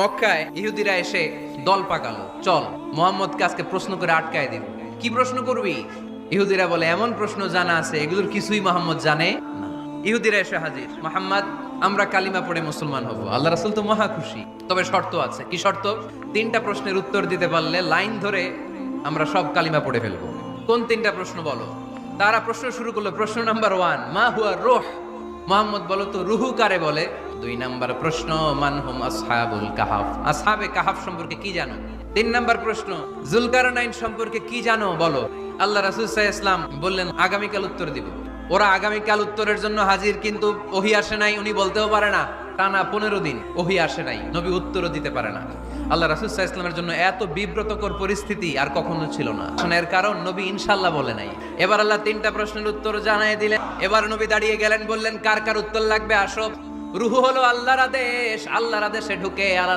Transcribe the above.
মক্কায় ইহুদিরা এসে দল পাকালো, চল মুহাম্মদকে আজকে প্রশ্ন করে আটকায় দিব। কি প্রশ্ন করবি? ইহুদিরা বলে এমন প্রশ্ন জানা আছে এগুলোর কিছুই মুহাম্মদ জানে না। ইহুদিরা এসে হাজির, মুহাম্মদ আমরা কালিমা পড়ে মুসলমান হব। আল্লাহ রাসূল তো মহা খুশি, তবে শর্ত আছে। কি শর্ত? 3টা প্রশ্নের উত্তর দিতে পারলে লাইন ধরে আমরা সব কালিমা পড়ে ফেলবো। কোন 3টা প্রশ্ন বলো? তারা প্রশ্ন শুরু করলো। প্রশ্ন নাম্বার 1, মা হুয়া রূহ? মুহাম্মদ বলো তো রুহু কারে বলে? 2 নাম্বার প্রশ্ন, মান হুম আসহাবুল কাহাফ? আসহাবে কাহাফ সম্পর্কে কি জানো? 3 নাম্বার প্রশ্ন, জুলকারনাইন সম্পর্কে কি জানো বলো? আল্লাহ রাসূল সাল্লাল্লাহু আলাইহি ওয়াসাল্লাম বললেন আগামীকাল উত্তর দিব। ওরা আগামীকাল উত্তরের জন্য হাজির, কিন্তু ওহী আসে নাই, উনি বলতেও পারে না। টানা 15 দিন ওহী আসে নাই, নবী উত্তরও দিতে পারে না। আল্লাহ রাসূল সাল্লাল্লাহু আলাইহি ওয়াসাল্লামের জন্য এত বিব্রতকর পরিস্থিতি আর কখনো ছিল না। এর কারণ নবী ইনশাআল্লাহ বলে নাই। এবার আল্লাহ 3টা প্রশ্নের উত্তর জানায় দিলেন। এবার নবী দাঁড়িয়ে গেলেন, বললেন কার কার উত্তর লাগবে আসো। রূহ হলো আল্লাহর আদেশ, আল্লাহর আদেশে ঢুকে আর